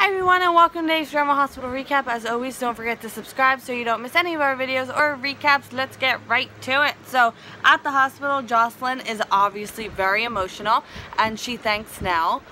Hi everyone, and welcome to today's Drama Hospital recap. As always, don't forget to subscribe so you don't miss any of our videos or recaps. Let's get right to it. So at the hospital, Jocelyn is obviously very emotional and she thanks Nell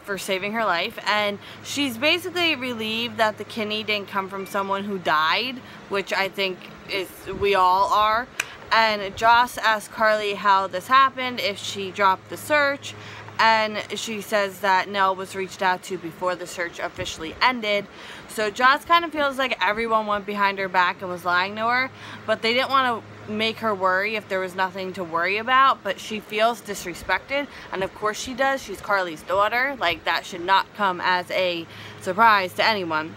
for saving her life, and she's basically relieved that the kidney didn't come from someone who died, which I think is we all are. And Joss asks Carly how this happened, if she dropped the search, and she says that Nell was reached out to before the search officially ended. So Joss kind of feels like everyone went behind her back and was lying to her, but they didn't want to make her worry if there was nothing to worry about. But she feels disrespected, and of course she does. She's Carly's daughter. Like, that should not come as a surprise to anyone.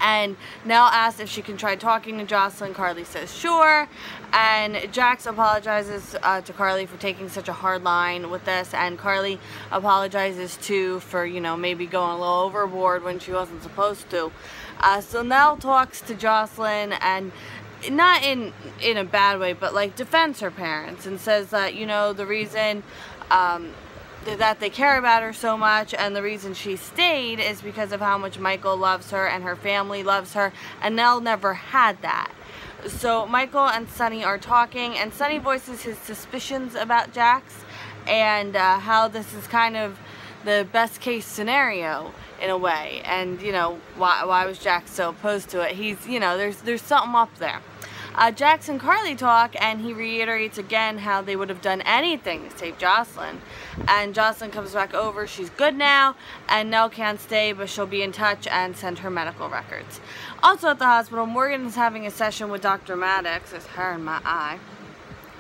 And Nell asks if she can try talking to Jocelyn. Carly says sure, and Jax apologizes to Carly for taking such a hard line with this, and Carly apologizes too for, you know, maybe going a little overboard when she wasn't supposed to. So Nell talks to Jocelyn, and not in a bad way, but like defends her parents and says that, you know, the reason that they care about her so much and the reason she stayed is because of how much Michael loves her and her family loves her, and Nell never had that. So Michael and Sonny are talking, and Sonny voices his suspicions about Jax and how this is kind of the best case scenario in a way, and you know, why was Jax so opposed to it? He's, you know, there's something up there. Jax and Carly talk, and he reiterates again how they would have done anything to save Jocelyn. And Jocelyn comes back over. She's good now, and Nell can't stay, but she'll be in touch and send her medical records. Also at the hospital, Morgan is having a session with Dr. Maddox. There's hair in my eye.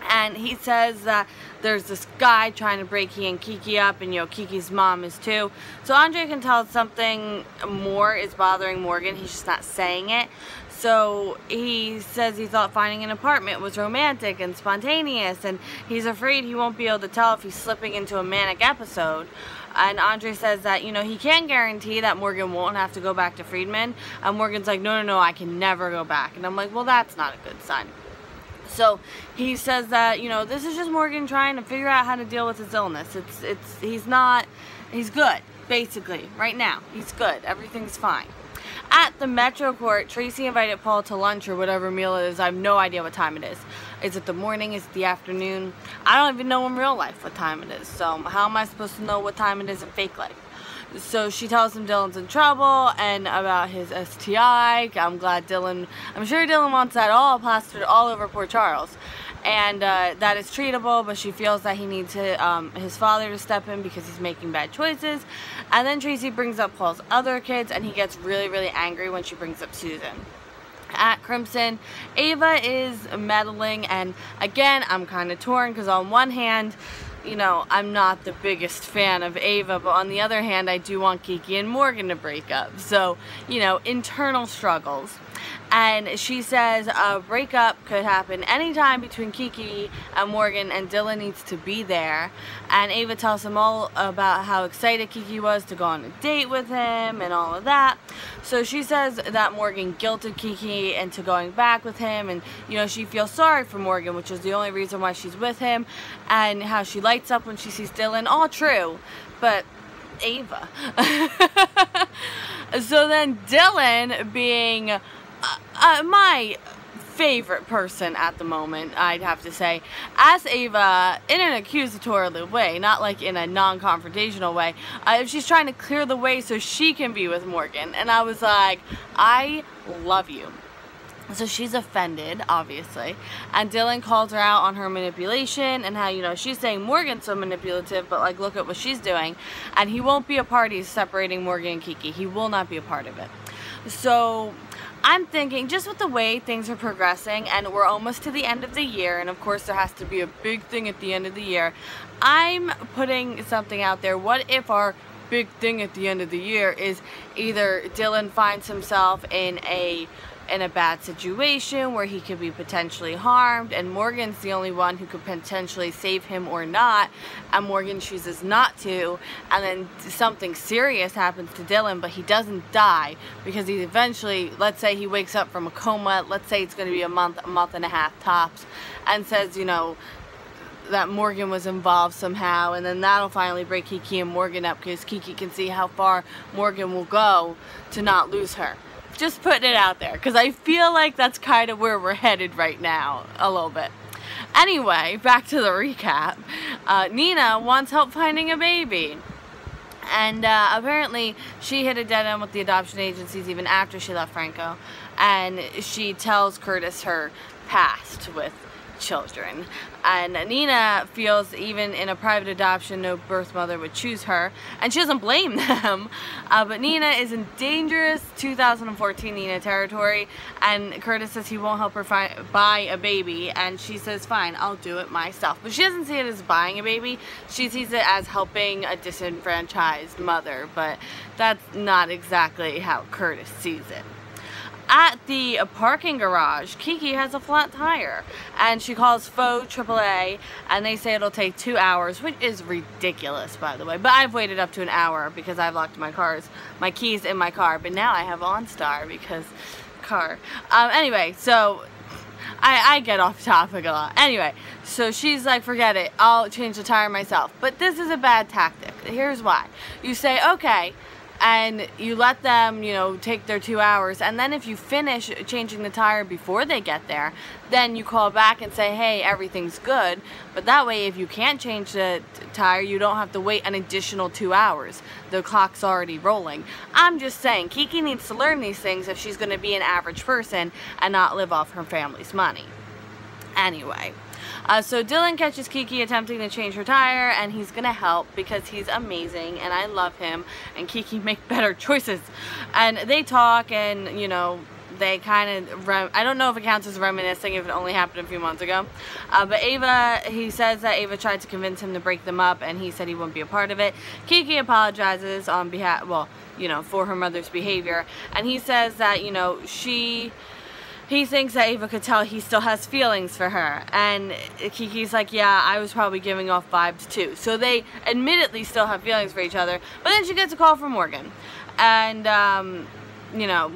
And he says that there's this guy trying to break he and Kiki up, and, you know, Kiki's mom is too. So Andre can tell something more is bothering Morgan. He's just not saying it. So he says he thought finding an apartment was romantic and spontaneous, and he's afraid he won't be able to tell if he's slipping into a manic episode. And Andre says that, you know, he can't guarantee that Morgan won't have to go back to Friedman. And Morgan's like, no, I can never go back. And I'm like, well, that's not a good sign. So he says that, you know, this is just Morgan trying to figure out how to deal with his illness. He's good, basically, right now. He's good. Everything's fine. At the Metro Court, Tracy invited Paul to lunch or whatever meal it is. I have no idea what time it is. Is it the morning? Is it the afternoon? I don't even know in real life what time it is. So how am I supposed to know what time it is in fake life? So she tells him Dylan's in trouble and about his STI. I'm sure Dylan wants that all plastered all over poor Charles. And that is treatable, but she feels that he needs his father to step in because he's making bad choices. And then Tracy brings up Paul's other kids, and he gets really, really angry when she brings up Susan. At Crimson, Ava is meddling, and again, I'm kind of torn because on one hand, you know, I'm not the biggest fan of Ava, but on the other hand, I do want Kiki and Morgan to break up. So, you know, internal struggles. And she says a breakup could happen anytime between Kiki and Morgan, and Dylan needs to be there. And Ava tells him all about how excited Kiki was to go on a date with him and all of that. So she says that Morgan guilted Kiki into going back with him, and, you know, she feels sorry for Morgan, which is the only reason why she's with him, and how she lights up when she sees Dylan. All true, but Ava. So then Dylan, being my favorite person at the moment, I'd have to say, asks Ava in an accusatory way, not like in a non-confrontational way, if she's trying to clear the way so she can be with Morgan. And I was like, I love you. So she's offended, obviously, and Dylan calls her out on her manipulation and how, you know, she's saying Morgan's so manipulative, but like, look at what she's doing, and he won't be a party separating Morgan and Kiki. He will not be a part of it. So I'm thinking, just with the way things are progressing, and we're almost to the end of the year, and of course there has to be a big thing at the end of the year, I'm putting something out there. What if our big thing at the end of the year is either Dylan finds himself in a bad situation where he could be potentially harmed, and Morgan's the only one who could potentially save him or not, and Morgan chooses not to, and then something serious happens to Dylan, but he doesn't die because he eventually, let's say he wakes up from a coma, let's say it's going to be a month and a half tops, and says, you know, that Morgan was involved somehow, and then that'll finally break Kiki and Morgan up, because Kiki can see how far Morgan will go to not lose her. Just putting it out there, because I feel like that's kind of where we're headed right now, a little bit. Anyway, back to the recap. Nina wants help finding a baby. And apparently she hit a dead end with the adoption agencies even after she left Franco. And she tells Curtis her past with children. And Nina feels even in a private adoption no birth mother would choose her, and she doesn't blame them. But Nina is in dangerous 2014 Nina territory, and Curtis says he won't help her buy a baby, and she says fine, I'll do it myself. But she doesn't see it as buying a baby, she sees it as helping a disenfranchised mother, but that's not exactly how Curtis sees it. At the parking garage, Kiki has a flat tire, and she calls faux AAA, and they say it'll take 2 hours, which is ridiculous, by the way. But I've waited up to an hour because I've locked my keys in my car, but now I have OnStar because car. Anyway, so I get off topic a lot. Anyway, so she's like, forget it, I'll change the tire myself. But this is a bad tactic. Here's why. You say, okay, and you let them, you know, take their 2 hours, and then if you finish changing the tire before they get there, then you call back and say, hey, everything's good. But that way, if you can't change the tire, you don't have to wait an additional 2 hours. The clock's already rolling. I'm just saying, Kiki needs to learn these things if she's going to be an average person and not live off her family's money. Anyway. So Dylan catches Kiki attempting to change her tire, and he's gonna help because he's amazing and I love him, and Kiki make better choices. And they talk, and you know, they kind of, I don't know if it counts as reminiscing if it only happened a few months ago. But Ava, he says that Ava tried to convince him to break them up, and he said he wouldn't be a part of it. Kiki apologizes on behalf, well, you know, for her mother's behavior, and he says that, you know, he thinks that Ava could tell he still has feelings for her, and Kiki's like, yeah, I was probably giving off vibes too. So they admittedly still have feelings for each other, but then she gets a call from Morgan, and you know,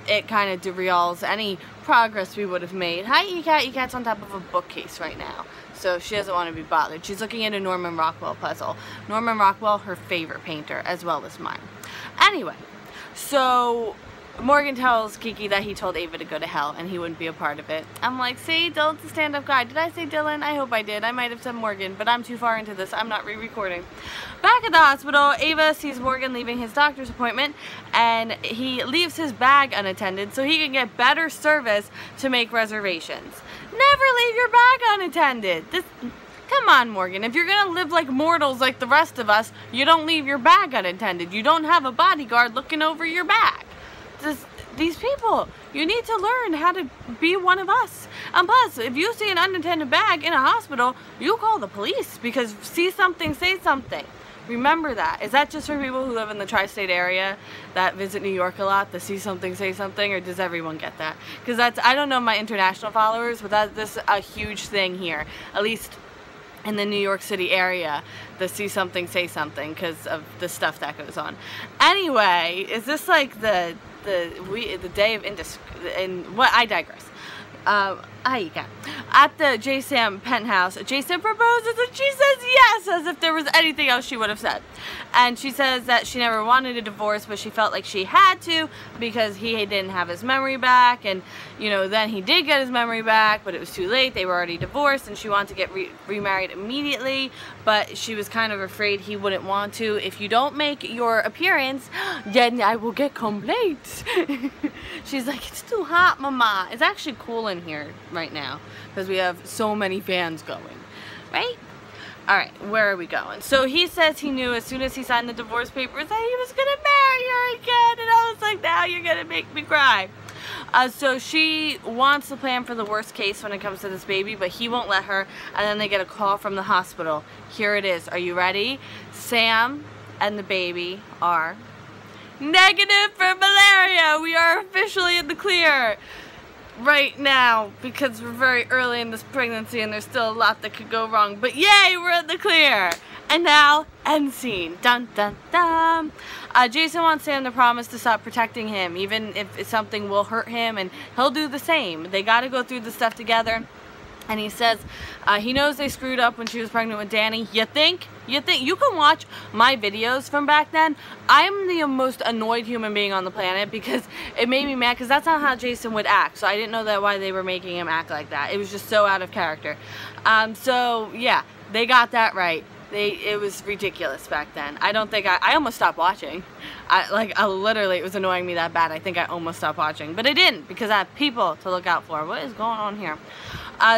it kind of derails any progress we would have made. Hi, E-Cat. E-Cat's on top of a bookcase right now, so she doesn't want to be bothered. She's looking at a Norman Rockwell puzzle. Norman Rockwell, her favorite painter, as well as mine. Anyway, so Morgan tells Kiki that he told Ava to go to hell and he wouldn't be a part of it. I'm like, see, Dylan's a stand-up guy. Did I say Dylan? I hope I did. I might have said Morgan, but I'm too far into this. I'm not re-recording. Back at the hospital, Ava sees Morgan leaving his doctor's appointment, and he leaves his bag unattended so he can get better service to make reservations. Never leave your bag unattended. Come on, Morgan. If you're gonna live like mortals like the rest of us, you don't leave your bag unattended. You don't have a bodyguard looking over your bag. These people, you need to learn how to be one of us. And plus, if you see an unattended bag in a hospital, you call the police, because see something, say something. Remember that. Is that just for people who live in the tri-state area that visit New York a lot, the see something, say something, or does everyone get that? Because that's, I don't know my international followers, but this is a huge thing here, at least in the New York City area, the see something, say something, because of the stuff that goes on. Anyway, is this like the day of I digress. At the J-Sam penthouse, J-Sam proposes and she says yes, as if there was anything else she would have said. And she says that she never wanted a divorce, but she felt like she had to because he didn't have his memory back, and you know, then he did get his memory back, but it was too late. They were already divorced, and she wanted to get remarried immediately, but she was kind of afraid he wouldn't want to. If you don't make your appearance, then I will get complaints. She's like, it's too hot, mama. It's actually cool in here right now because we have so many fans going, right? Alright, where are we going? So he says he knew as soon as he signed the divorce papers that he was gonna marry her again, and I was like, now you're gonna make me cry. So she wants to plan for the worst case when it comes to this baby, but he won't let her, and then they get a call from the hospital. Here it is. Are you ready? Sam and the baby are negative for malaria. We are officially in the clear right now because we're very early in this pregnancy and there's still a lot that could go wrong, but yay, we're in the clear. And now, end scene. Dun dun dun. Jason wants Sam to promise to stop protecting him, even if something will hurt him, and he'll do the same. They got to go through the stuff together. And he says he knows they screwed up when she was pregnant with Danny. You think? You can watch my videos from back then. I'm the most annoyed human being on the planet because it made me mad because that's not how Jason would act. So I didn't know that why they were making him act like that. It was just so out of character. So yeah, they got that right. It was ridiculous back then. I don't think I almost stopped watching. I literally, it was annoying me that bad. I think I almost stopped watching, but I didn't because I have people to look out for. What is going on here?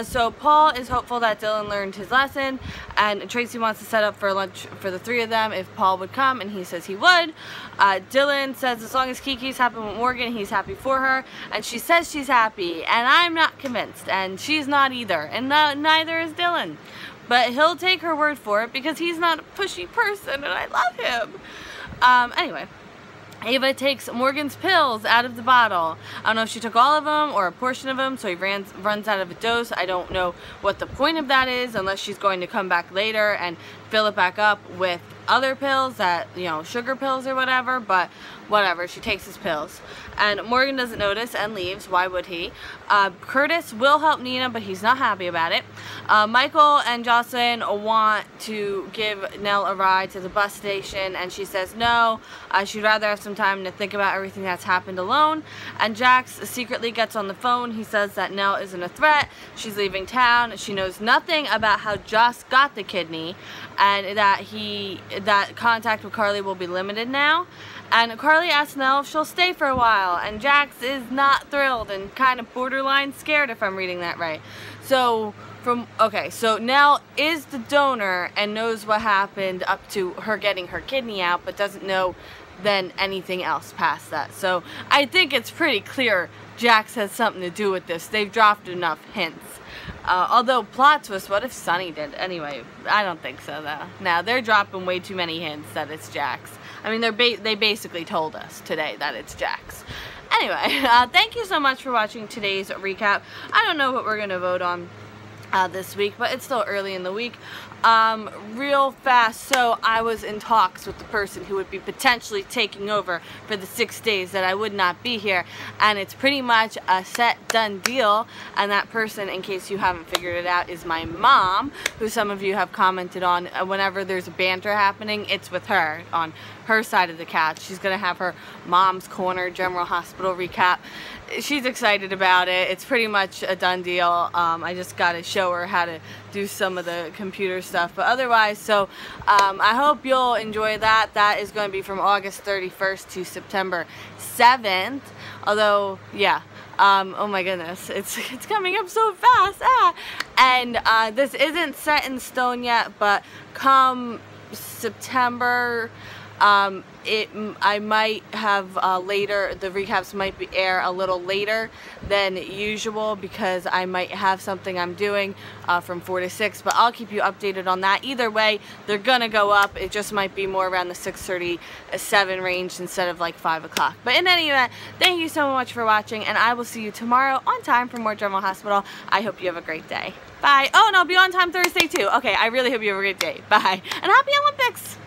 So Paul is hopeful that Dylan learned his lesson, and Tracy wants to set up for lunch for the three of them if Paul would come, and he says he would. Dylan says as long as Kiki's happy with Morgan, he's happy for her, and she says she's happy, and I'm not convinced, and she's not either, and neither is Dylan. But he'll take her word for it because he's not a pushy person, and I love him. Anyway. Ava takes Morgan's pills out of the bottle. I don't know if she took all of them or a portion of them, so he runs out of a dose. I don't know what the point of that is unless she's going to come back later and fill it back up with other pills that, you know, sugar pills or whatever, but whatever, she takes his pills. And Morgan doesn't notice and leaves. Why would he? Curtis will help Nina, but he's not happy about it. Michael and Jocelyn want to give Nell a ride to the bus station, and she says no. She'd rather have some time to think about everything that's happened alone. And Jax secretly gets on the phone. He says that Nell isn't a threat. She's leaving town. She knows nothing about how Joss got the kidney, and that contact with Carly will be limited now. And Carly asks Nell if she'll stay for a while, and Jax is not thrilled and kind of borderline scared, if I'm reading that right. So Nell is the donor and knows what happened up to her getting her kidney out, but doesn't know then anything else past that. So I think it's pretty clear Jax has something to do with this. They've dropped enough hints. Although plot twist, what if Sonny did? Anyway, I don't think so though. Now they're dropping way too many hints that it's Jax. I mean, they basically told us today that it's Jax. Anyway, thank you so much for watching today's recap. I don't know what we're gonna vote on this week, but it's still early in the week. Real fast, so I was in talks with the person who would be potentially taking over for the 6 days that I would not be here, and it's pretty much a set done deal. And that person, in case you haven't figured it out, is my mom, who some of you have commented on. Whenever there's a banter happening, it's with her on her side of the couch. She's gonna have her Mom's Corner General Hospital recap. She's excited about it. It's pretty much a done deal. I just gotta show her how to do some of the computer stuff, but otherwise, so I hope you'll enjoy that. That is going to be from August 31st to September 7th. Although, yeah, oh my goodness, it's coming up so fast. And this isn't set in stone yet, but come September, I might have later, the recaps might air a little later than usual because I might have something I'm doing from 4 to 6, but I'll keep you updated on that. Either way, they're gonna go up. It just might be more around the 6:37 range instead of like 5 o'clock. But in any event, thank you so much for watching, and I will see you tomorrow on time for more General Hospital. I hope you have a great day. Bye. Oh, and I'll be on time Thursday too. Okay, I really hope you have a great day. Bye. And happy Olympics!